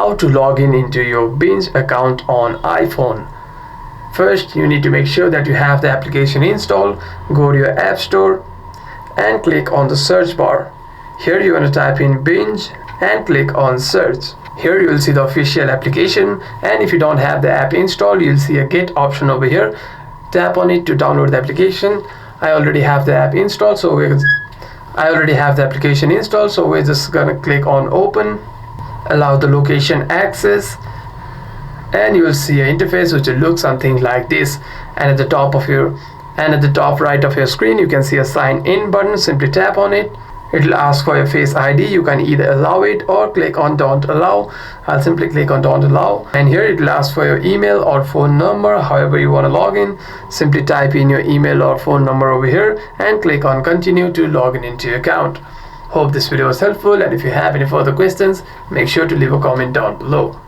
how to log in into your Binge account on iPhone. First, you need to make sure that you have the application installed. Go to your App Store and click on the search bar. Here you want to type in Binge and click on search. Here you will see the official application, and if you don't have the app installed, you'll see a get option over here. Tap on it to download the application. I already have the app installed, so we're just gonna click on open, allow the location access, and you will see an interface which will look something like this. And at the top right of your screen, you can see a sign in button. Simply tap on it. It will ask for your Face ID. You can either allow it or click on don't allow. I'll simply click on don't allow, and here it will ask for your email or phone number, however you want to log in. Simply type in your email or phone number over here and click on continue to log in into your account. Hope this video was helpful, and if you have any further questions, make sure to leave a comment down below.